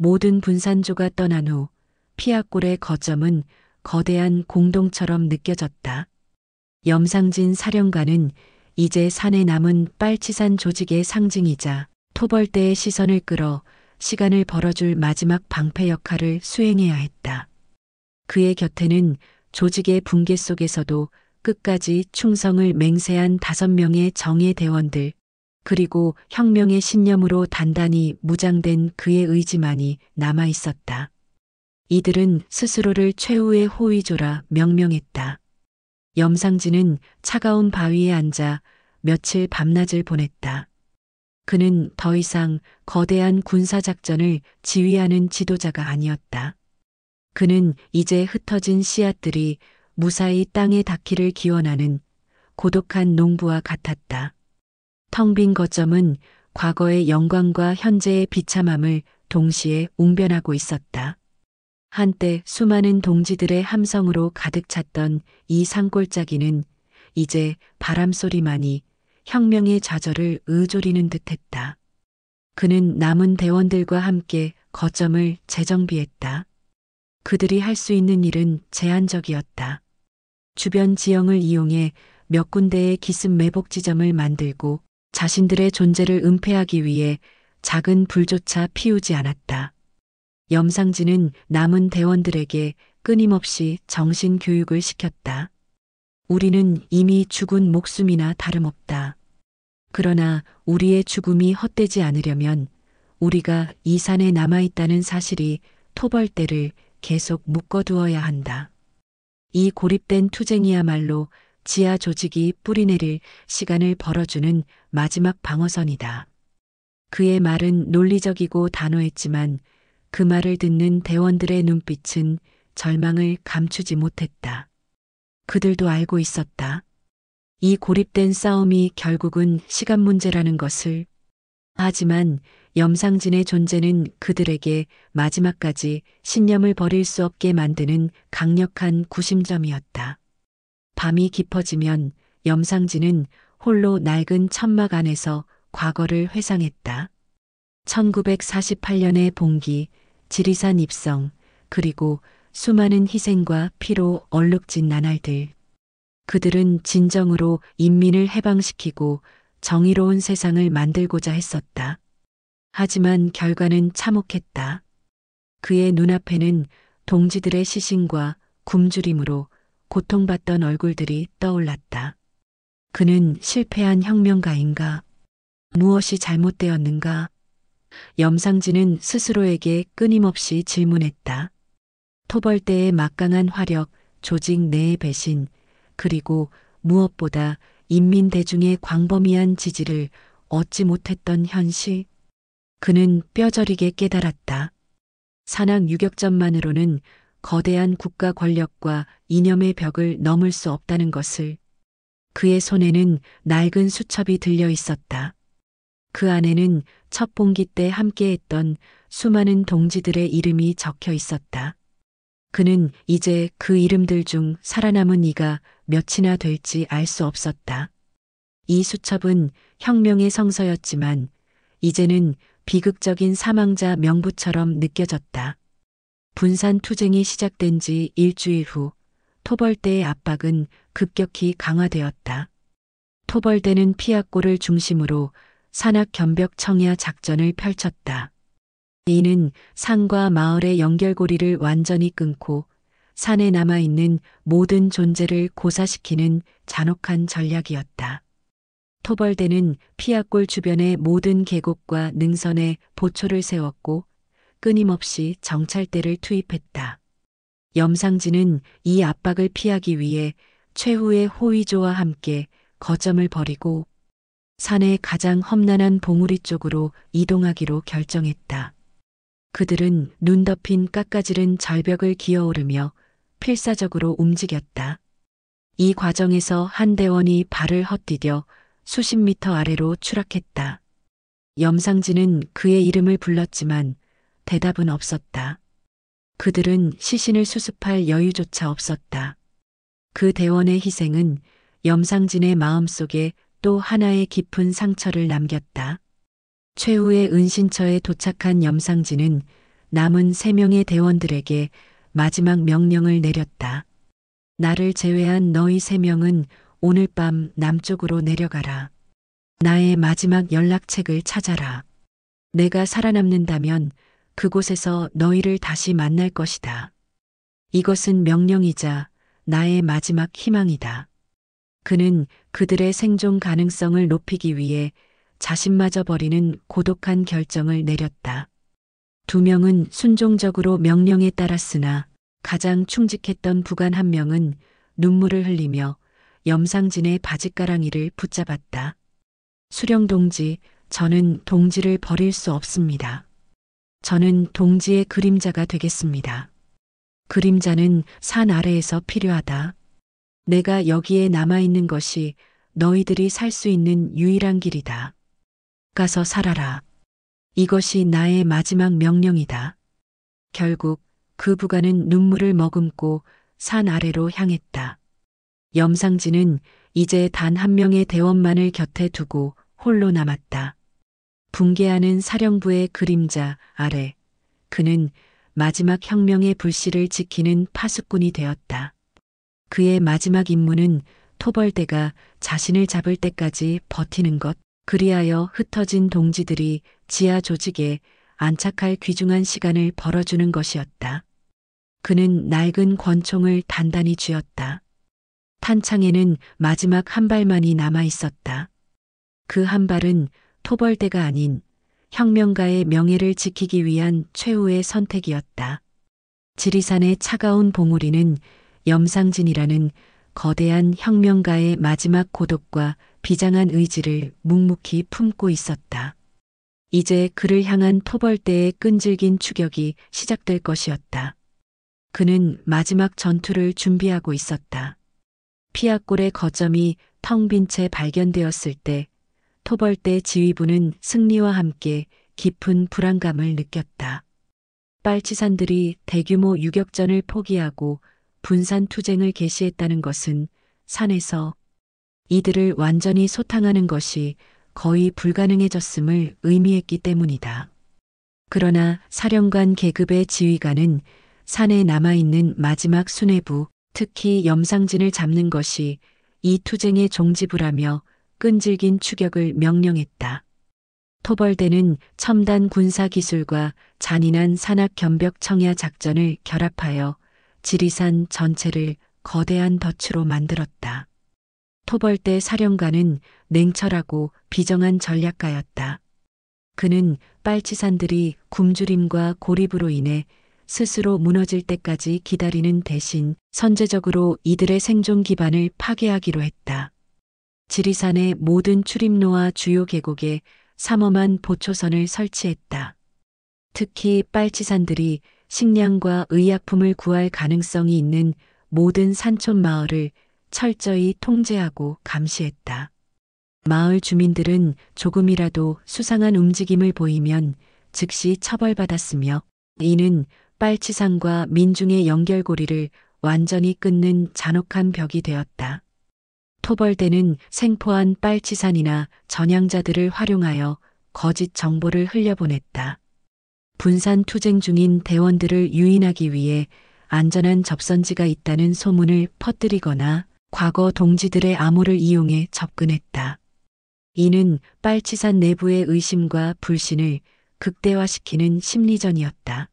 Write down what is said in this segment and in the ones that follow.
모든 분산조가 떠난 후 피아골의 거점은 거대한 공동처럼 느껴졌다. 염상진 사령관은 이제 산에 남은 빨치산 조직의 상징이자 토벌대의 시선을 끌어 시간을 벌어줄 마지막 방패 역할을 수행해야 했다. 그의 곁에는 조직의 붕괴 속에서도 끝까지 충성을 맹세한 5명의 정예 대원들, 그리고 혁명의 신념으로 단단히 무장된 그의 의지만이 남아 있었다. 이들은 스스로를 최후의 호위조라 명명했다. 염상진은 차가운 바위에 앉아 며칠 밤낮을 보냈다. 그는 더 이상 거대한 군사작전을 지휘하는 지도자가 아니었다. 그는 이제 흩어진 씨앗들이 무사히 땅에 닿기를 기원하는 고독한 농부와 같았다. 텅 빈 거점은 과거의 영광과 현재의 비참함을 동시에 웅변하고 있었다. 한때 수많은 동지들의 함성으로 가득 찼던 이 산골짜기는 이제 바람소리만이 혁명의 좌절을 의조리는 듯했다. 그는 남은 대원들과 함께 거점을 재정비했다. 그들이 할 수 있는 일은 제한적이었다. 주변 지형을 이용해 몇 군데의 기습 매복 지점을 만들고 자신들의 존재를 은폐하기 위해 작은 불조차 피우지 않았다. 염상진은 남은 대원들에게 끊임없이 정신 교육을 시켰다. 우리는 이미 죽은 목숨이나 다름없다. 그러나 우리의 죽음이 헛되지 않으려면 우리가 이 산에 남아있다는 사실이 토벌대를 계속 묶어두어야 한다. 이 고립된 투쟁이야말로 지하 조직이 뿌리내릴 시간을 벌어주는 마지막 방어선이다. 그의 말은 논리적이고 단호했지만 그 말을 듣는 대원들의 눈빛은 절망을 감추지 못했다. 그들도 알고 있었다. 이 고립된 싸움이 결국은 시간 문제라는 것을. 하지만 염상진의 존재는 그들에게 마지막까지 신념을 버릴 수 없게 만드는 강력한 구심점이었다. 밤이 깊어지면 염상진은 홀로 낡은 천막 안에서 과거를 회상했다. 1948년의 봉기, 지리산 입성, 그리고 수많은 희생과 피로 얼룩진 나날들. 그들은 진정으로 인민을 해방시키고 정의로운 세상을 만들고자 했었다. 하지만 결과는 참혹했다. 그의 눈앞에는 동지들의 시신과 굶주림으로 고통받던 얼굴들이 떠올랐다. 그는 실패한 혁명가인가? 무엇이 잘못되었는가? 염상진은 스스로에게 끊임없이 질문했다. 토벌대의 막강한 화력, 조직 내의 배신, 그리고 무엇보다 인민 대중의 광범위한 지지를 얻지 못했던 현실. 그는 뼈저리게 깨달았다. 산악 유격전만으로는 거대한 국가 권력과 이념의 벽을 넘을 수 없다는 것을. 그의 손에는 낡은 수첩이 들려 있었다. 그 안에는 첫 봉기 때 함께했던 수많은 동지들의 이름이 적혀 있었다. 그는 이제 그 이름들 중 살아남은 이가 몇이나 될지 알 수 없었다. 이 수첩은 혁명의 성서였지만 이제는 비극적인 사망자 명부처럼 느껴졌다. 분산 투쟁이 시작된 지 일주일 후 토벌대의 압박은 급격히 강화되었다. 토벌대는 피아골을 중심으로 산악 견벽 청야 작전을 펼쳤다. 이는 산과 마을의 연결고리를 완전히 끊고 산에 남아있는 모든 존재를 고사시키는 잔혹한 전략이었다. 토벌대는 피아골 주변의 모든 계곡과 능선에 보초를 세웠고 끊임없이 정찰대를 투입했다. 염상진은 이 압박을 피하기 위해 최후의 호위조와 함께 거점을 버리고 산의 가장 험난한 봉우리 쪽으로 이동하기로 결정했다. 그들은 눈 덮인 깎아지른 절벽을 기어오르며 필사적으로 움직였다. 이 과정에서 한 대원이 발을 헛디뎌 수십 미터 아래로 추락했다. 염상진은 그의 이름을 불렀지만 대답은 없었다. 그들은 시신을 수습할 여유조차 없었다. 그 대원의 희생은 염상진의 마음속에 또 하나의 깊은 상처를 남겼다. 최후의 은신처에 도착한 염상진은 남은 3명의 대원들에게 마지막 명령을 내렸다. 나를 제외한 너희 3명은 오늘 밤 남쪽으로 내려가라. 나의 마지막 연락책을 찾아라. 내가 살아남는다면 그곳에서 너희를 다시 만날 것이다. 이것은 명령이자 나의 마지막 희망이다. 그는 그들의 생존 가능성을 높이기 위해 자신마저 버리는 고독한 결정을 내렸다. 2명은 순종적으로 명령에 따랐으나 가장 충직했던 부관 1명은 눈물을 흘리며 염상진의 바짓가랑이를 붙잡았다. 수령 동지, 저는 동지를 버릴 수 없습니다. 저는 동지의 그림자가 되겠습니다. 그림자는 산 아래에서 필요하다. 내가 여기에 남아있는 것이 너희들이 살 수 있는 유일한 길이다. 가서 살아라. 이것이 나의 마지막 명령이다. 결국 그 부관은 눈물을 머금고 산 아래로 향했다. 염상진은 이제 단 1명의 대원만을 곁에 두고 홀로 남았다. 붕괴하는 사령부의 그림자 아래 그는 마지막 혁명의 불씨를 지키는 파수꾼이 되었다. 그의 마지막 임무는 토벌대가 자신을 잡을 때까지 버티는 것, 그리하여 흩어진 동지들이 지하 조직에 안착할 귀중한 시간을 벌어주는 것이었다. 그는 낡은 권총을 단단히 쥐었다. 탄창에는 마지막 한 발만이 남아 있었다. 그 한 발은 토벌대가 아닌 혁명가의 명예를 지키기 위한 최후의 선택이었다. 지리산의 차가운 봉우리는 염상진이라는 거대한 혁명가의 마지막 고독과 비장한 의지를 묵묵히 품고 있었다. 이제 그를 향한 토벌대의 끈질긴 추격이 시작될 것이었다. 그는 마지막 전투를 준비하고 있었다. 피아골의 거점이 텅 빈 채 발견되었을 때 토벌대 지휘부는 승리와 함께 깊은 불안감을 느꼈다. 빨치산들이 대규모 유격전을 포기하고 분산 투쟁을 개시했다는 것은 산에서 이들을 완전히 소탕하는 것이 거의 불가능해졌음을 의미했기 때문이다. 그러나 사령관 계급의 지휘관은 산에 남아있는 마지막 수뇌부, 특히 염상진을 잡는 것이 이 투쟁의 종지부라며 끈질긴 추격을 명령했다. 토벌대는 첨단 군사 기술과 잔인한 산악 견벽 청야 작전을 결합하여 지리산 전체를 거대한 덫으로 만들었다. 토벌대 사령관은 냉철하고 비정한 전략가였다. 그는 빨치산들이 굶주림과 고립으로 인해 스스로 무너질 때까지 기다리는 대신 선제적으로 이들의 생존 기반을 파괴하기로 했다. 지리산의 모든 출입로와 주요 계곡에 삼엄한 보초선을 설치했다. 특히 빨치산들이 식량과 의약품을 구할 가능성이 있는 모든 산촌 마을을 철저히 통제하고 감시했다. 마을 주민들은 조금이라도 수상한 움직임을 보이면 즉시 처벌받았으며 이는 빨치산과 민중의 연결고리를 완전히 끊는 잔혹한 벽이 되었다. 토벌대는 생포한 빨치산이나 전향자들을 활용하여 거짓 정보를 흘려보냈다. 분산 투쟁 중인 대원들을 유인하기 위해 안전한 접선지가 있다는 소문을 퍼뜨리거나 과거 동지들의 암호를 이용해 접근했다. 이는 빨치산 내부의 의심과 불신을 극대화시키는 심리전이었다.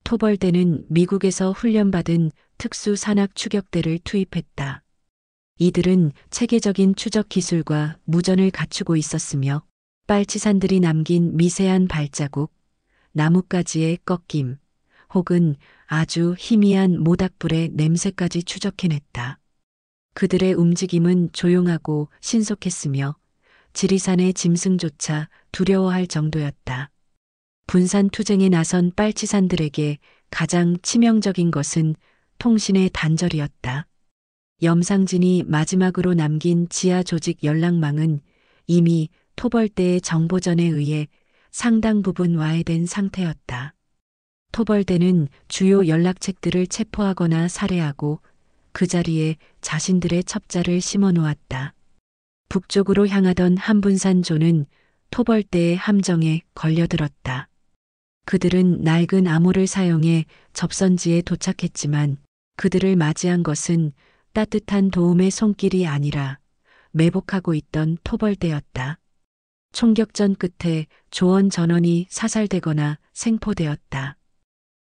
토벌대는 미국에서 훈련받은 특수 산악 추격대를 투입했다. 이들은 체계적인 추적 기술과 무전을 갖추고 있었으며 빨치산들이 남긴 미세한 발자국, 나뭇가지의 꺾임, 혹은 아주 희미한 모닥불의 냄새까지 추적해냈다. 그들의 움직임은 조용하고 신속했으며 지리산의 짐승조차 두려워할 정도였다. 분산 투쟁에 나선 빨치산들에게 가장 치명적인 것은 통신의 단절이었다. 염상진이 마지막으로 남긴 지하 조직 연락망은 이미 토벌대의 정보전에 의해 상당 부분 와해된 상태였다. 토벌대는 주요 연락책들을 체포하거나 살해하고 그 자리에 자신들의 첩자를 심어 놓았다. 북쪽으로 향하던 한분산조는 토벌대의 함정에 걸려들었다. 그들은 낡은 암호를 사용해 접선지에 도착했지만 그들을 맞이한 것은 따뜻한 도움의 손길이 아니라 매복하고 있던 토벌대였다. 총격전 끝에 조원 전원이 사살되거나 생포되었다.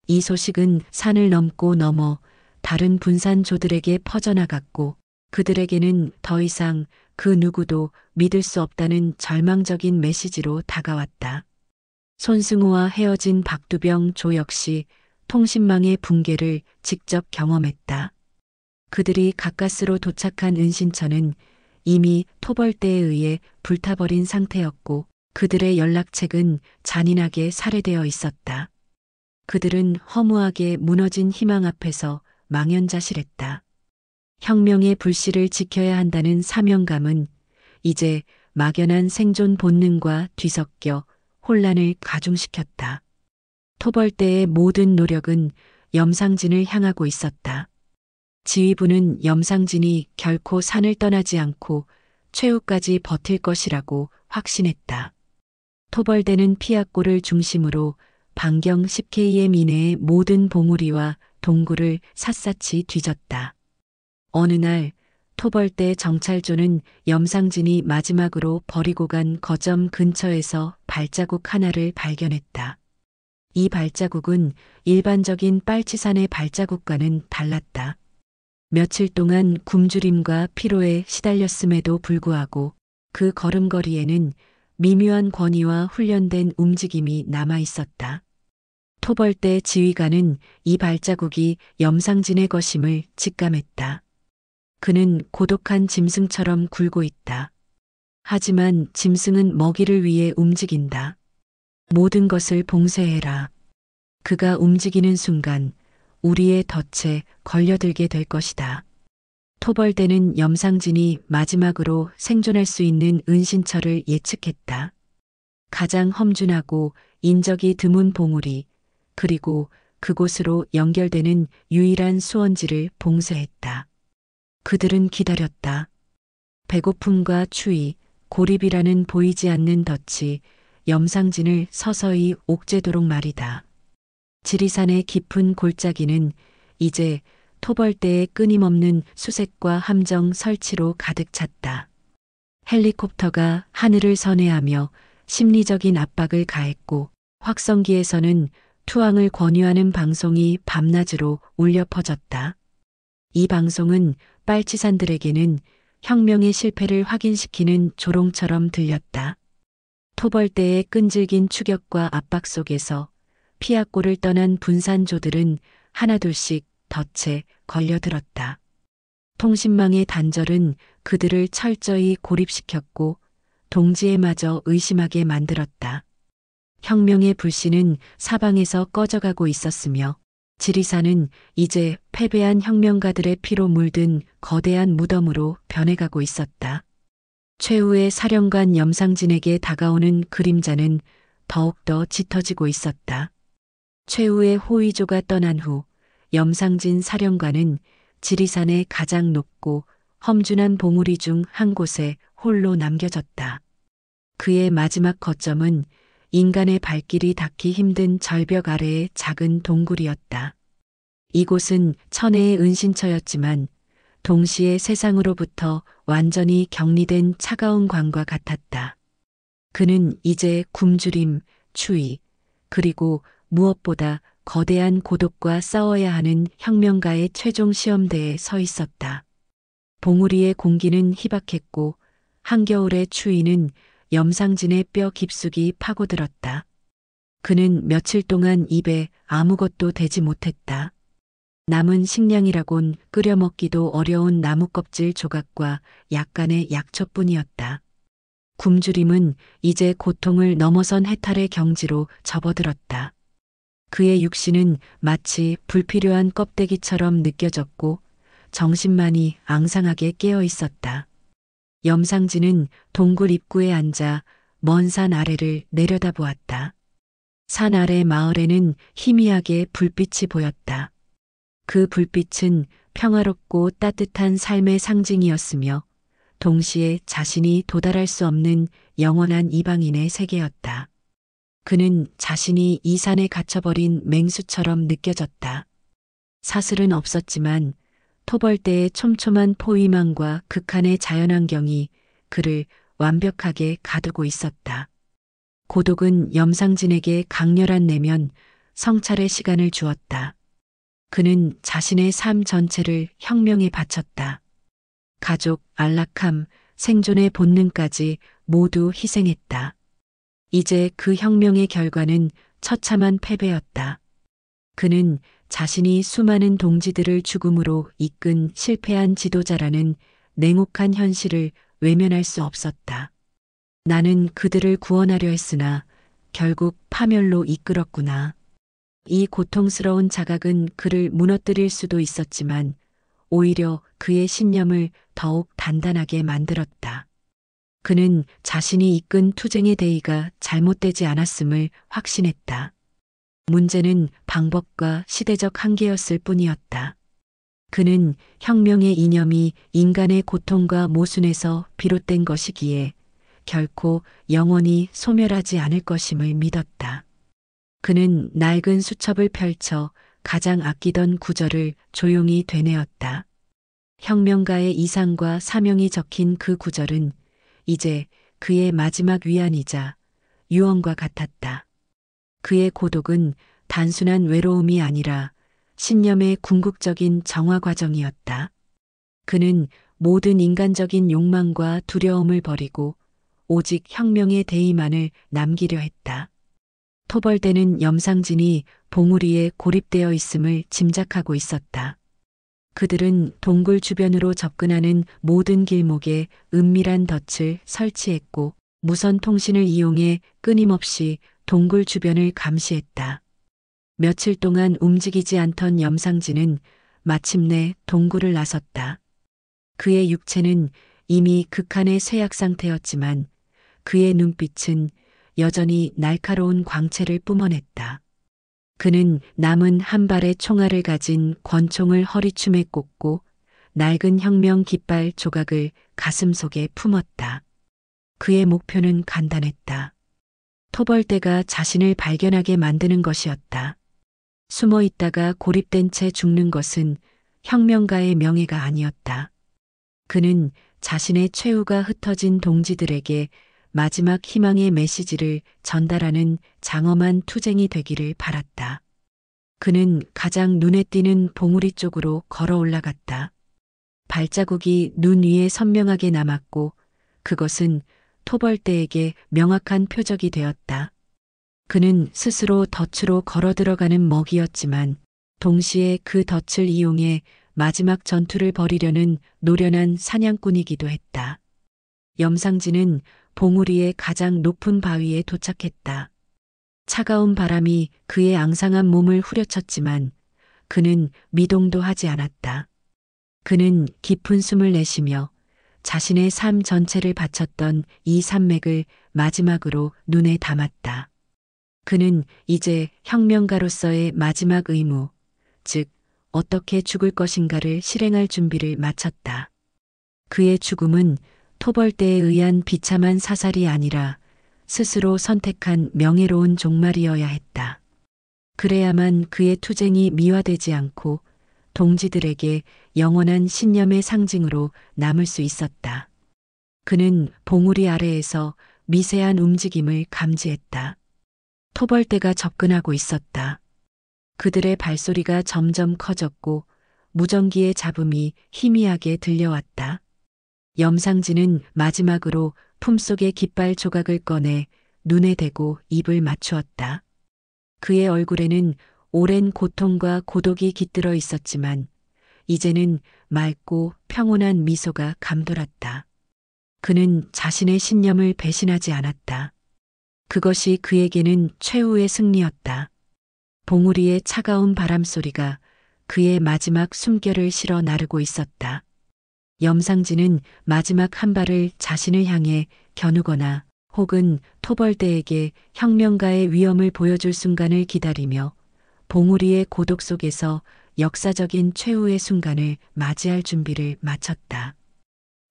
이 소식은 산을 넘고 넘어 다른 분산조들에게 퍼져나갔고 그들에게는 더 이상 그 누구도 믿을 수 없다는 절망적인 메시지로 다가왔다. 손승우와 헤어진 박두병, 조 역시 통신망의 붕괴를 직접 경험했다. 그들이 가까스로 도착한 은신처는 이미 토벌대에 의해 불타버린 상태였고 그들의 연락책은 잔인하게 살해되어 있었다. 그들은 허무하게 무너진 희망 앞에서 망연자실했다. 혁명의 불씨를 지켜야 한다는 사명감은 이제 막연한 생존 본능과 뒤섞여 혼란을 가중시켰다. 토벌대의 모든 노력은 염상진을 향하고 있었다. 지휘부는 염상진이 결코 산을 떠나지 않고 최후까지 버틸 것이라고 확신했다. 토벌대는 피아골을 중심으로 반경 10km 이내의 모든 봉우리와 동굴을 샅샅이 뒤졌다. 어느 날 토벌대 정찰조는 염상진이 마지막으로 버리고 간 거점 근처에서 발자국 하나를 발견했다. 이 발자국은 일반적인 빨치산의 발자국과는 달랐다. 며칠 동안 굶주림과 피로에 시달렸음에도 불구하고 그 걸음걸이에는 미묘한 권위와 훈련된 움직임이 남아 있었다. 토벌대 지휘관은 이 발자국이 염상진의 것임을 직감했다. 그는 고독한 짐승처럼 굴고 있다. 하지만 짐승은 먹이를 위해 움직인다. 모든 것을 봉쇄해라. 그가 움직이는 순간 우리의 덫에 걸려들게 될 것이다. 토벌대는 염상진이 마지막으로 생존할 수 있는 은신처를 예측했다. 가장 험준하고 인적이 드문 봉우리, 그리고 그곳으로 연결되는 유일한 수원지를 봉쇄했다. 그들은 기다렸다. 배고픔과 추위, 고립이라는 보이지 않는 덫이 염상진을 서서히 옥죄도록 말이다. 지리산의 깊은 골짜기는 이제 토벌대의 끊임없는 수색과 함정 설치로 가득 찼다. 헬리콥터가 하늘을 선회하며 심리적인 압박을 가했고 확성기에서는 투항을 권유하는 방송이 밤낮으로 울려 퍼졌다. 이 방송은 빨치산들에게는 혁명의 실패를 확인시키는 조롱처럼 들렸다. 토벌대의 끈질긴 추격과 압박 속에서 피아골을 떠난 분산조들은 하나둘씩 덫에 걸려들었다. 통신망의 단절은 그들을 철저히 고립시켰고 동지에마저 의심하게 만들었다. 혁명의 불씨는 사방에서 꺼져가고 있었으며 지리산은 이제 패배한 혁명가들의 피로 물든 거대한 무덤으로 변해가고 있었다. 최후의 사령관 염상진에게 다가오는 그림자는 더욱더 짙어지고 있었다. 최후의 호위조가 떠난 후 염상진 사령관은 지리산의 가장 높고 험준한 봉우리 중 한 곳에 홀로 남겨졌다. 그의 마지막 거점은 인간의 발길이 닿기 힘든 절벽 아래의 작은 동굴이었다. 이곳은 천혜의 은신처였지만 동시에 세상으로부터 완전히 격리된 차가운 광과 같았다. 그는 이제 굶주림, 추위, 그리고 무엇보다 거대한 고독과 싸워야 하는 혁명가의 최종 시험대에 서 있었다. 봉우리의 공기는 희박했고 한겨울의 추위는 염상진의 뼈 깊숙이 파고들었다. 그는 며칠 동안 입에 아무것도 대지 못했다. 남은 식량이라곤 끓여 먹기도 어려운 나무 껍질 조각과 약간의 약초뿐이었다. 굶주림은 이제 고통을 넘어선 해탈의 경지로 접어들었다. 그의 육신은 마치 불필요한 껍데기처럼 느껴졌고 정신만이 앙상하게 깨어 있었다. 염상진은 동굴 입구에 앉아 먼 산 아래를 내려다보았다. 산 아래 마을에는 희미하게 불빛이 보였다. 그 불빛은 평화롭고 따뜻한 삶의 상징이었으며 동시에 자신이 도달할 수 없는 영원한 이방인의 세계였다. 그는 자신이 이 산에 갇혀버린 맹수처럼 느껴졌다. 사슬은 없었지만 토벌대의 촘촘한 포위망과 극한의 자연환경이 그를 완벽하게 가두고 있었다. 고독은 염상진에게 강렬한 내면 성찰의 시간을 주었다. 그는 자신의 삶 전체를 혁명에 바쳤다. 가족, 안락함, 생존의 본능까지 모두 희생했다. 이제 그 혁명의 결과는 처참한 패배였다. 그는 자신이 수많은 동지들을 죽음으로 이끈 실패한 지도자라는 냉혹한 현실을 외면할 수 없었다. 나는 그들을 구원하려 했으나 결국 파멸로 이끌었구나. 이 고통스러운 자각은 그를 무너뜨릴 수도 있었지만 오히려 그의 신념을 더욱 단단하게 만들었다. 그는 자신이 이끈 투쟁의 대의가 잘못되지 않았음을 확신했다. 문제는 방법과 시대적 한계였을 뿐이었다. 그는 혁명의 이념이 인간의 고통과 모순에서 비롯된 것이기에 결코 영원히 소멸하지 않을 것임을 믿었다. 그는 낡은 수첩을 펼쳐 가장 아끼던 구절을 조용히 되뇌었다. 혁명가의 이상과 사명이 적힌 그 구절은 이제 그의 마지막 위안이자 유언과 같았다. 그의 고독은 단순한 외로움이 아니라 신념의 궁극적인 정화 과정이었다. 그는 모든 인간적인 욕망과 두려움을 버리고 오직 혁명의 대의만을 남기려 했다. 토벌대는 염상진이 봉우리에 고립되어 있음을 짐작하고 있었다. 그들은 동굴 주변으로 접근하는 모든 길목에 은밀한 덫을 설치했고 무선 통신을 이용해 끊임없이 동굴 주변을 감시했다. 며칠 동안 움직이지 않던 염상진은 마침내 동굴을 나섰다. 그의 육체는 이미 극한의 쇠약 상태였지만 그의 눈빛은 여전히 날카로운 광채를 뿜어냈다. 그는 남은 한 발의 총알을 가진 권총을 허리춤에 꽂고 낡은 혁명 깃발 조각을 가슴속에 품었다. 그의 목표는 간단했다. 토벌대가 자신을 발견하게 만드는 것이었다. 숨어 있다가 고립된 채 죽는 것은 혁명가의 명예가 아니었다. 그는 자신의 최후가 흩어진 동지들에게 마지막 희망의 메시지를 전달하는 장엄한 투쟁이 되기를 바랐다. 그는 가장 눈에 띄는 봉우리 쪽으로 걸어 올라갔다. 발자국이 눈 위에 선명하게 남았고 그것은 토벌대에게 명확한 표적이 되었다. 그는 스스로 덫으로 걸어 들어가는 먹이였지만 동시에 그 덫을 이용해 마지막 전투를 벌이려는 노련한 사냥꾼이기도 했다. 염상진은 봉우리의 가장 높은 바위에 도착했다. 차가운 바람이 그의 앙상한 몸을 후려쳤지만 그는 미동도 하지 않았다. 그는 깊은 숨을 내쉬며 자신의 삶 전체를 바쳤던 이 산맥을 마지막으로 눈에 담았다. 그는 이제 혁명가로서의 마지막 의무, 즉 어떻게 죽을 것인가를 실행할 준비를 마쳤다. 그의 죽음은 토벌대에 의한 비참한 사살이 아니라 스스로 선택한 명예로운 종말이어야 했다. 그래야만 그의 투쟁이 미화되지 않고 동지들에게 영원한 신념의 상징으로 남을 수 있었다. 그는 봉우리 아래에서 미세한 움직임을 감지했다. 토벌대가 접근하고 있었다. 그들의 발소리가 점점 커졌고 무전기의 잡음이 희미하게 들려왔다. 염상진은 마지막으로 품속의 깃발 조각을 꺼내 눈에 대고 입을 맞추었다. 그의 얼굴에는 오랜 고통과 고독이 깃들어 있었지만 이제는 맑고 평온한 미소가 감돌았다. 그는 자신의 신념을 배신하지 않았다. 그것이 그에게는 최후의 승리였다. 봉우리의 차가운 바람소리가 그의 마지막 숨결을 실어 나르고 있었다. 염상진은 마지막 한 발을 자신을 향해 겨누거나 혹은 토벌대에게 혁명가의 위엄을 보여줄 순간을 기다리며 봉우리의 고독 속에서 역사적인 최후의 순간을 맞이할 준비를 마쳤다.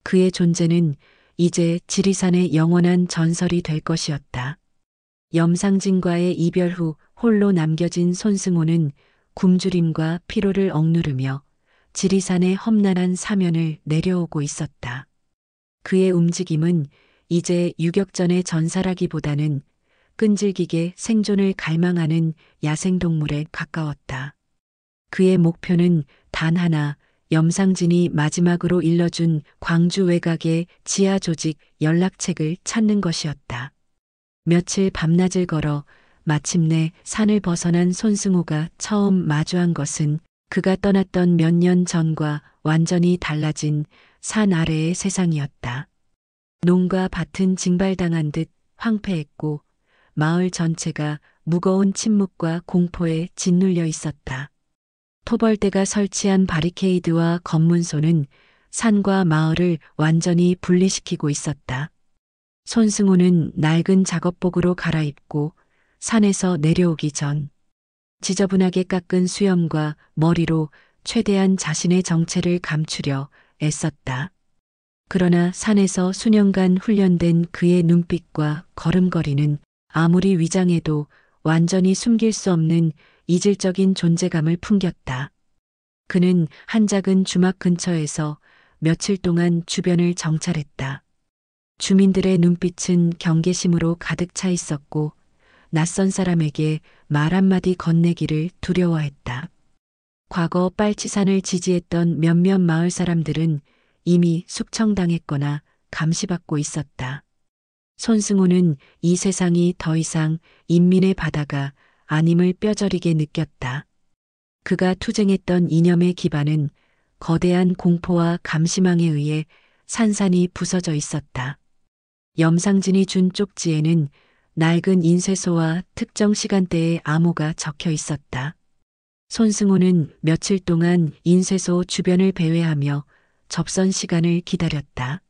그의 존재는 이제 지리산의 영원한 전설이 될 것이었다. 염상진과의 이별 후 홀로 남겨진 손승호는 굶주림과 피로를 억누르며 지리산의 험난한 사면을 내려오고 있었다. 그의 움직임은 이제 유격전의 전사라기보다는 끈질기게 생존을 갈망하는 야생동물에 가까웠다. 그의 목표는 단 하나, 염상진이 마지막으로 일러준 광주 외곽의 지하 조직 연락책을 찾는 것이었다. 며칠 밤낮을 걸어 마침내 산을 벗어난 손승호가 처음 마주한 것은 그가 떠났던 몇 년 전과 완전히 달라진 산 아래의 세상이었다. 농가 밭은 징발당한 듯 황폐했고 마을 전체가 무거운 침묵과 공포에 짓눌려 있었다. 토벌대가 설치한 바리케이드와 검문소는 산과 마을을 완전히 분리시키고 있었다. 손승호는 낡은 작업복으로 갈아입고 산에서 내려오기 전 지저분하게 깎은 수염과 머리로 최대한 자신의 정체를 감추려 애썼다. 그러나 산에서 수년간 훈련된 그의 눈빛과 걸음걸이는 아무리 위장해도 완전히 숨길 수 없는 이질적인 존재감을 풍겼다. 그는 한 작은 주막 근처에서 며칠 동안 주변을 정찰했다. 주민들의 눈빛은 경계심으로 가득 차 있었고 낯선 사람에게 말 한마디 건네기를 두려워했다. 과거 빨치산을 지지했던 몇몇 마을 사람들은 이미 숙청당했거나 감시받고 있었다. 손승호는 이 세상이 더 이상 인민의 바다가 아님을 뼈저리게 느꼈다. 그가 투쟁했던 이념의 기반은 거대한 공포와 감시망에 의해 산산이 부서져 있었다. 염상진이 준 쪽지에는 낡은 인쇄소와 특정 시간대의 암호가 적혀 있었다. 손승호는 며칠 동안 인쇄소 주변을 배회하며 접선 시간을 기다렸다.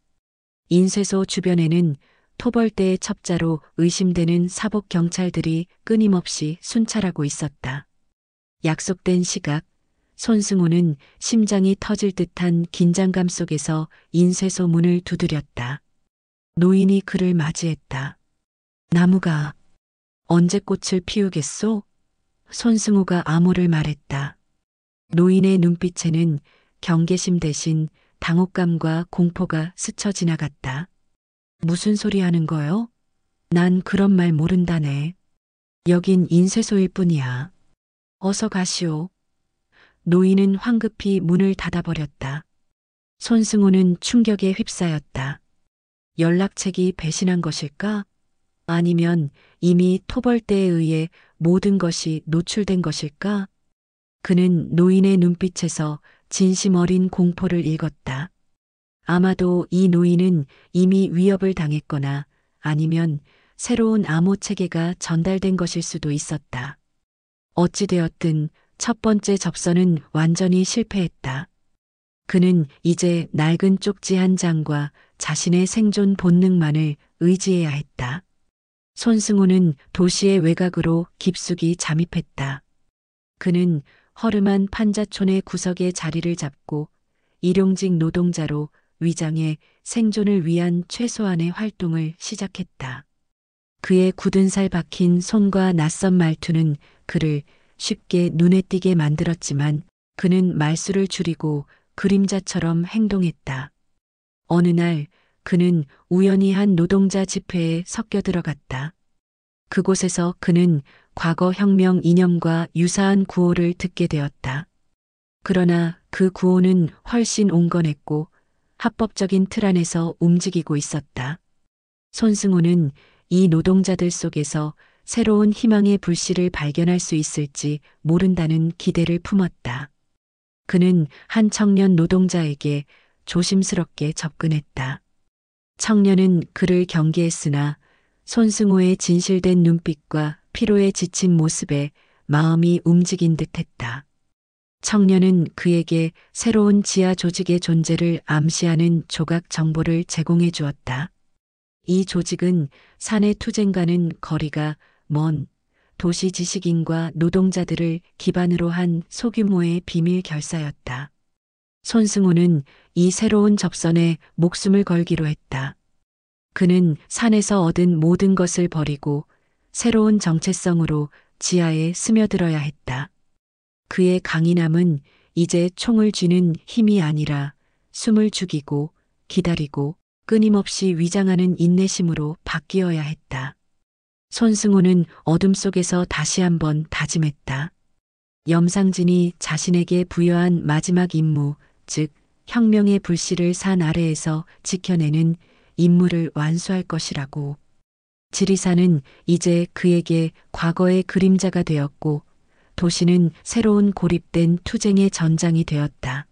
인쇄소 주변에는 토벌대의 첩자로 의심되는 사복 경찰들이 끊임없이 순찰하고 있었다. 약속된 시각, 손승호는 심장이 터질 듯한 긴장감 속에서 인쇄소 문을 두드렸다. 노인이 그를 맞이했다. 나무가 언제 꽃을 피우겠소? 손승호가 암호를 말했다. 노인의 눈빛에는 경계심 대신 당혹감과 공포가 스쳐 지나갔다. 무슨 소리 하는 거요? 난 그런 말 모른다네. 여긴 인쇄소일 뿐이야. 어서 가시오. 노인은 황급히 문을 닫아버렸다. 손승호는 충격에 휩싸였다. 연락책이 배신한 것일까? 아니면 이미 토벌대에 의해 모든 것이 노출된 것일까? 그는 노인의 눈빛에서 진심 어린 공포를 읽었다. 아마도 이 노인은 이미 위협을 당했거나 아니면 새로운 암호 체계가 전달된 것일 수도 있었다. 어찌되었든 첫 번째 접선은 완전히 실패했다. 그는 이제 낡은 쪽지 한 장과 자신의 생존 본능만을 의지해야 했다. 손승호는 도시의 외곽으로 깊숙이 잠입했다. 그는 허름한 판자촌의 구석에 자리를 잡고 일용직 노동자로 위장해 생존을 위한 최소한의 활동을 시작했다. 그의 굳은 살 박힌 손과 낯선 말투는 그를 쉽게 눈에 띄게 만들었지만 그는 말수를 줄이고 그림자처럼 행동했다. 어느 날 그는 우연히 한 노동자 집회에 섞여 들어갔다. 그곳에서 그는 과거 혁명 이념과 유사한 구호를 듣게 되었다. 그러나 그 구호는 훨씬 온건했고 합법적인 틀 안에서 움직이고 있었다. 손승호는 이 노동자들 속에서 새로운 희망의 불씨를 발견할 수 있을지 모른다는 기대를 품었다. 그는 한 청년 노동자에게 조심스럽게 접근했다. 청년은 그를 경계했으나 손승호의 진실된 눈빛과 피로에 지친 모습에 마음이 움직인 듯했다. 청년은 그에게 새로운 지하 조직의 존재를 암시하는 조각 정보를 제공해 주었다. 이 조직은 산의 투쟁과는 거리가 먼 도시 지식인과 노동자들을 기반으로 한 소규모의 비밀 결사였다. 손승호는 이 새로운 접선에 목숨을 걸기로 했다. 그는 산에서 얻은 모든 것을 버리고 새로운 정체성으로 지하에 스며들어야 했다. 그의 강인함은 이제 총을 쥐는 힘이 아니라 숨을 죽이고 기다리고 끊임없이 위장하는 인내심으로 바뀌어야 했다. 손승호는 어둠 속에서 다시 한번 다짐했다. 염상진이 자신에게 부여한 마지막 임무, 즉 혁명의 불씨를 산 아래에서 지켜내는 임무를 완수할 것이라고. 지리산은 이제 그에게 과거의 그림자가 되었고 도시는 새로운 고립된 투쟁의 전장이 되었다.